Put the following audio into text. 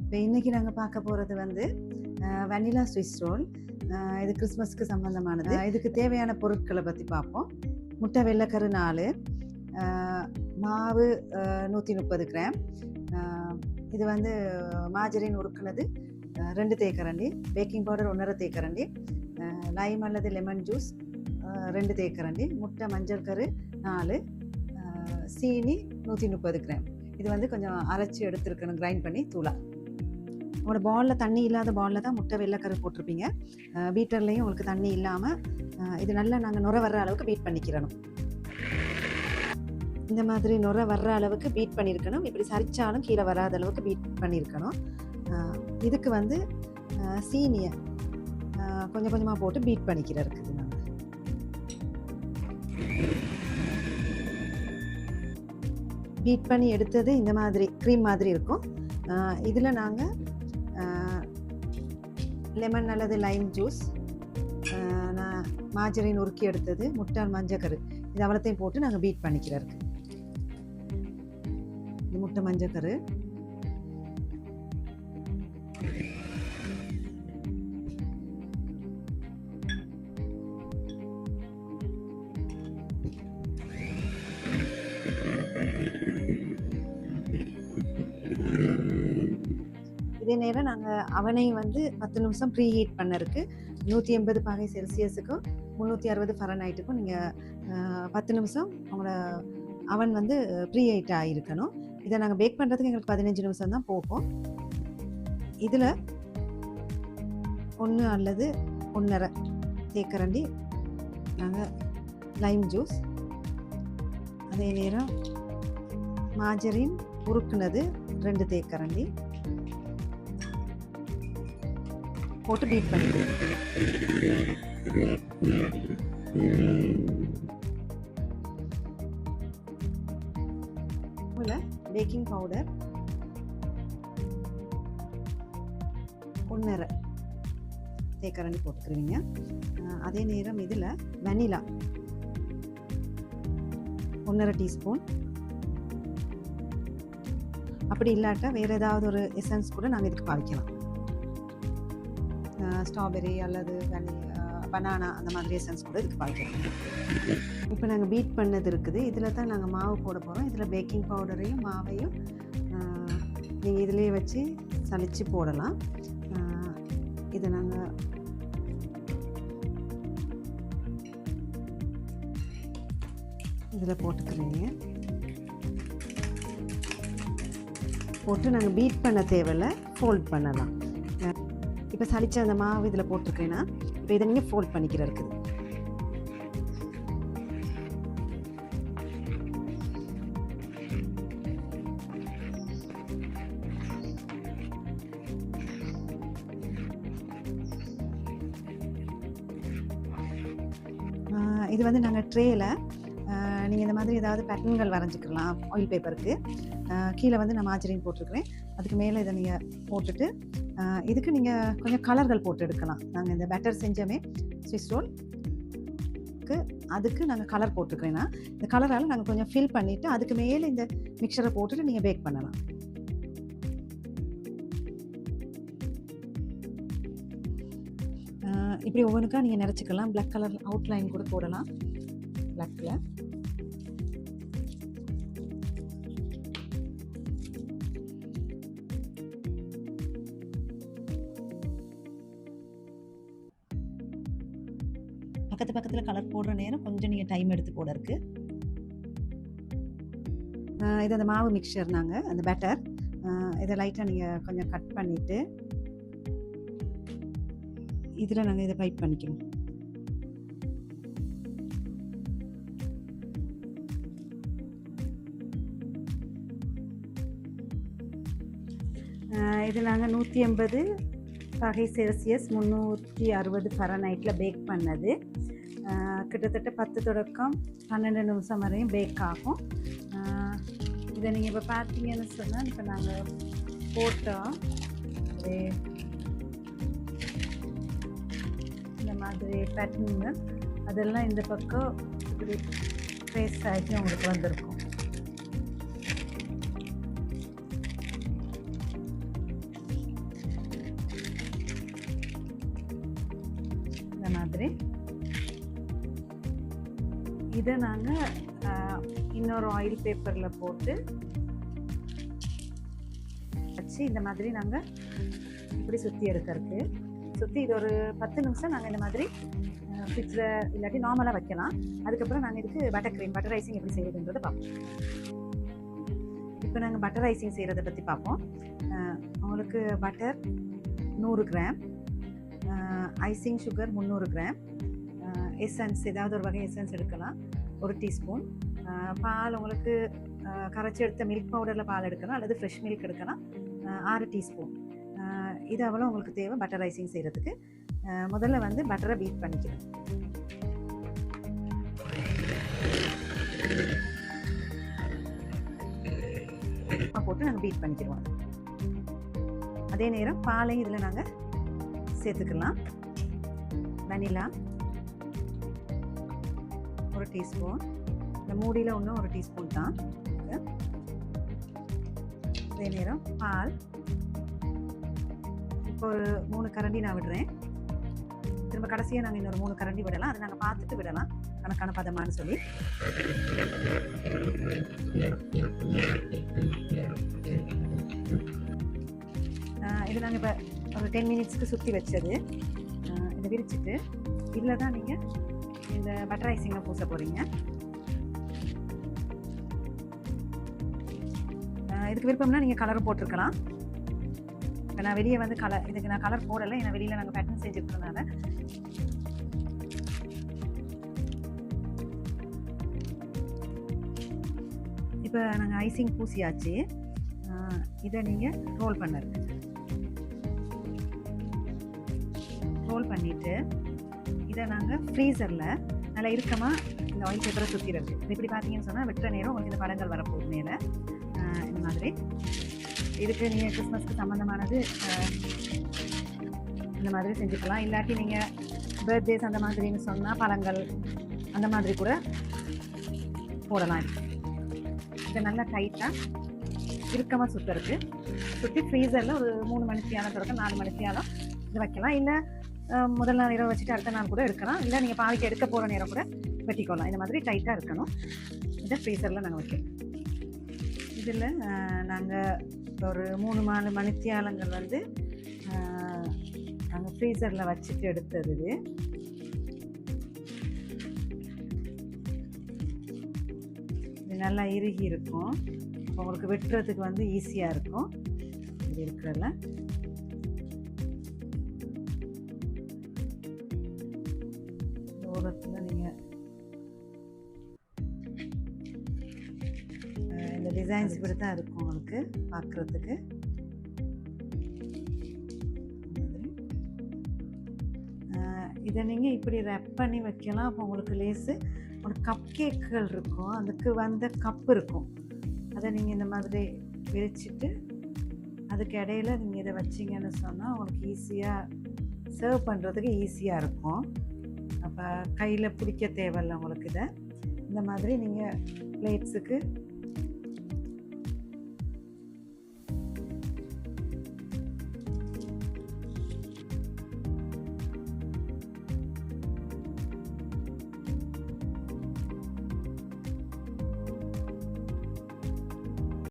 இப்போ இன்றைக்கி நாங்கள் பார்க்க போகிறது வந்து வெனிலா ஸ்விஸ் ரோல். இது கிறிஸ்மஸ்க்கு சம்மந்தமானது. இதுக்கு தேவையான பொருட்களை பற்றி பார்ப்போம். முட்டை வெள்ளைக்கரு 4, மாவு 130 கிராம், இது வந்து மாஜரின் உருக்குனது 2 தேக்கரண்டி, பேக்கிங் பவுடர் 1.5 தேக்கரண்டி, லைம் அல்லது லெமன் ஜூஸ் 2 தேக்கரண்டி, முட்டை மஞ்சள் கரு 4, சீனி 130 கிராம். இது வந்து கொஞ்சம் அரைச்சி எடுத்துருக்கணும், கிரைண்ட் பண்ணி தூளா. உங்களோட பாலில் தண்ணி இல்லாத பாலில் தான் முட்டை வெள்ளைக்கரு போட்டிருப்பீங்க. பீட்டர்லேயும் உங்களுக்கு தண்ணி இல்லாமல் இது நல்லா நாங்கள் நுர வர்ற அளவுக்கு பீட் பண்ணிக்கிறணும். இந்த மாதிரி நுர வர்ற அளவுக்கு பீட் பண்ணியிருக்கணும். இப்படி சரிச்சாலும் கீழே வராத அளவுக்கு பீட் பண்ணியிருக்கணும். இதுக்கு வந்து சீனியை கொஞ்சம் கொஞ்சமாக போட்டு பீட் பண்ணிக்கிற இருக்குது. நாங்கள் பீட் பண்ணி எடுத்தது இந்த மாதிரி க்ரீம் மாதிரி இருக்கும். இதில் நாங்கள் லெமன் அல்லது லைம் ஜூஸ், நான் மாஜரின் உருக்கி எடுத்தது, முட்டை மஞ்சக்கரு, இது அவ்வளோத்தையும் போட்டு நாங்கள் பீட் பண்ணிக்கிறோம். இது முட்டை மஞ்சக்கரு, இதே நேரம் நாங்கள் அவனை வந்து 10 நிமிஷம் ப்ரீ ஹீட் பண்ணருக்கு 180 பாகை செல்சியஸுக்கும் 360 ஃபரன்ஹைட்டுக்கும் நீங்கள் 10 நிமிஷம் உங்களோட அவன் வந்து ப்ரீ ஹீட் ஆகிருக்கணும். இதை நாங்கள் பேக் பண்ணுறதுக்கு எங்களுக்கு 15 நிமிஷம் தான் போகும். இதில் 1 அல்லது 1.5 தேக்கரண்டி நாங்கள் லைம் ஜூஸ், அதே நேரம் மாஜரின் உருக்குனது 2 தேக்கரண்டி போட்டு பீட் பண்ணிடுவோம். பேக்கிங் பவுடர் 1.5 தேக்கரண்டி போட்டுக்கிறீங்க. அதே நேரம் இதில் வெனிலா 1.5 டீஸ்பூன், அப்படி இல்லாட்டா வேறு ஏதாவது ஒரு எசன்ஸ் கூட நாங்கள் இதுக்கு பாவிக்கலாம். ஸ்ட்ராபெரி அல்லது பனானா அந்த மாதிரி எசன்ஸ் கூட இதுக்கு பாவிக்கலாம். இப்போ நாங்கள் பீட் பண்ணது இருக்குது. இதில் தான் நாங்கள் மாவு போட போகிறோம். இதில் பேக்கிங் பவுடரையும் மாவையும் நீங்கள் இதிலே வச்சு சலித்து போடலாம். இதை நாங்கள் இதில் போட்டுக்கிறீங்க. போட்டு நாங்கள் பீட் பண்ண தேவையில்லை, ஃபோல்ட் பண்ணலாம். இப்போ சளிச்ச அந்த மாவு இதில் போட்டிருக்கேன்னா இப்போ இதை நீங்கள் ஃபோல்ட் பண்ணிக்கிற இருக்குது. இது வந்து நாங்கள் ட்ரேயில் நீங்கள் இந்த மாதிரி ஏதாவது பேட்டர்ன்கள் வரைஞ்சிக்கலாம். ஆயில் பேப்பருக்கு கீழே வந்து நான் மாஜரின் போட்டிருக்கிறேன். அதுக்கு மேலே இதை நீங்கள் போட்டுட்டு இதுக்கு நீங்கள் கொஞ்சம் கலர்கள் போட்டு எடுக்கலாம். நாங்கள் இந்த பேட்டர் செஞ்சோமே ஸ்விஸ் ரோல்க்கு, அதுக்கு நாங்கள் கலர் போட்டுருக்கிறேன்னா இந்த கலரால் நாங்கள் கொஞ்சம் ஃபில் பண்ணிவிட்டு அதுக்கு மேலே இந்த மிக்சரை போட்டுட்டு நீங்கள் பேக் பண்ணலாம். இப்படி ஒவ்வொன்றுக்கா நீங்கள் நிறச்சிக்கலாம். பிளாக் கலர் அவுட்லைன் கூட போடலாம். பிளாக்கில் பக்கத்தில் கலர் போடுற நேரம் கொஞ்சம் நீங்கள் டைம் எடுத்து போட இருக்கு. இது அந்த மாவு மிக்சர், நாங்கள் அந்த பேட்டர் இதை லைட்டாக நீங்கள் கொஞ்சம் கட் பண்ணிவிட்டு இதில் நாங்கள் இதை பைப் பண்ணிக்கணும். இது நாங்கள் 180 பாகை செல்சியஸ் 360 ஃபரன்ஹைட்டில் பேக் பண்ணது. கிட்டத்தட்ட 10 தொடக்கம் 12 நிமிஷம் வரையும் பேக் ஆகும். இதை நீங்கள் இப்போ பார்த்தீங்கன்னு சொன்னால் இப்போ நாங்கள் போட்டோம் இந்த மாதிரி பேட்டர்ன், அதெல்லாம் இந்த பக்கம் இப்படி ட்ரேஸ் ஆகிட்டு உங்களுக்கு வந்திருக்கும். மாதிரி இதை நாங்கள் இன்னொரு ஆயில் பேப்பரில் போட்டு வச்சு இந்த மாதிரி நாங்கள் இப்படி சுற்றி எடுக்கிறதுக்கு சுற்றி இது ஒரு 10 நிமிஷம் நாங்கள் இந்த மாதிரி ஃப்ரிட்ஜில் இல்லாட்டி நார்மலாக வைக்கலாம். அதுக்கப்புறம் நாங்கள் இதுக்கு பட்டர் ரைசிங் எப்படி செய்யறதுன்றதை பார்ப்போம். இப்போ நாங்கள் பட்டர் ரைசிங் செய்கிறத பற்றி பார்ப்போம். உங்களுக்கு butter 100 gram, icing sugar 300 gram, essence ஏதாவது ஒரு வகை எசன்ஸ் எடுக்கலாம் 1 டீஸ்பூன், பால் உங்களுக்கு கரைச்சி எடுத்த மில்க் பவுடரில் பால் எடுக்கலாம் அல்லது ஃப்ரெஷ் மில்க் எடுக்கலாம் 6 டீஸ்பூன். இது அவ்வளோ உங்களுக்கு தேவை பட்டர் ரைசிங் செய்கிறதுக்கு. முதல்ல வந்து பட்டரை பீட் பண்ணிக்கிறேன். போட்டு நாங்கள் பீட் பண்ணிக்கிறோம். அதே நேரம் பாலையும் இதில் நாங்கள் சேர்த்துக்கலாம். வெனிலா 1 டீஸ்பூன், இந்த மூடியில் இன்னும் 1 டீஸ்பூன் தான். அதே நேரம் பால் இப்போ ஒரு 3 கரண்டி நான் விடுறேன். திரும்ப கடைசியாக நாங்கள் இன்னொரு 3 கரண்டி விடலாம். அதை நாங்கள் பார்த்துட்டு விடலாம் கணக்கான பதமானு சொல்லி. இது நாங்கள் இப்போ ஒரு 10 மினிட்ஸ்க்கு சுற்றி வச்சது. இதை விரிச்சிட்டு இதில் தான் நீங்கள் இந்த பட்டர் ரைசிங்கை பூச போகிறீங்க. இதுக்கு விருப்பம்னா நீங்கள் கலரும் போட்டிருக்கலாம். இப்போ நான் வெளியே வந்து இதுக்கு நான் கலர் போடலை, ஏன்னா வெளியில் நாங்கள் பேட்டர்ன் செஞ்சுருக்கிறதுனால. இப்போ நாங்கள் ஐசிங் பூசியாச்சு. இதை நீங்கள் ரோல் பண்ணிவிட்டு இதை நாங்கள் ஃப்ரீசரில் நல்லா இறுக்கமாக இந்த ஆயில் பேப்பரை சுற்றிடுறது. இப்படி பார்த்தீங்கன்னு சொன்னால் வெட்டுற நேரம் உங்களுக்கு இந்த படங்கள் வரப்போகுது மேலே இந்த மாதிரி. இதுக்கு நீங்கள் கிறிஸ்மஸ்க்கு சம்மந்தமானது இந்த மாதிரி செஞ்சுக்கலாம். இல்லாட்டி நீங்கள் பர்த்டேஸ் அந்த மாதிரின்னு சொன்னால் பழங்கள் அந்த மாதிரி கூட போடலாம். இதை நல்லா டைட்டாக இறுக்கமாக சுற்றுறது. சுற்றி ஃப்ரீசரில் ஒரு 3 மணித்தியாலம் தொடக்க 4 மணித்தியாலம் இது வைக்கலாம். இல்லை முதல் நாள் இரவு வச்சுட்டு அடுத்த நாள் கூட எடுக்கலாம். இல்லை நீங்கள் பாவிக்கு எடுக்க போகிற நேரம் கூட வெட்டிக்கொள்ளலாம். இந்த மாதிரி டைட்டாக இருக்கணும். இதை ஃப்ரீசரில் நாங்கள் வைக்கணும். இதில் நாங்கள் ஒரு 3-4 மணித்தியாலங்கள் வந்து நாங்கள் ஃப்ரீசரில் வச்சுட்டு எடுத்தது. இது நல்லா இறுகி இருக்கும். உங்களுக்கு வெட்டுறதுக்கு வந்து ஈஸியாக இருக்கும். இது இருக்கிறதுல ஓரத்தில் நீங்கள் இந்த டிசைன்ஸ் இப்படி தான் இருக்கும் உங்களுக்கு பார்க்குறதுக்கு. இதை நீங்கள் இப்படி ரெப் பண்ணி வைக்கலாம். அப்போ உங்களுக்கு லேஸு ஒரு கப் கேக்குகள் இருக்கும், அதுக்கு வந்த கப் இருக்கும். அதை நீங்கள் இந்த மாதிரி விரிச்சிட்டு அதுக்கு இடையில நீங்கள் இதை வச்சிங்கன்னு சொன்னால் உங்களுக்கு ஈஸியாக சர்வ் பண்ணுறதுக்கு ஈஸியாக இருக்கும். அப்போ கையில் பிடிக்க தேவையில்லை உங்களுக்கு. இதை இந்த மாதிரி நீங்கள் பிளேட்ஸுக்கு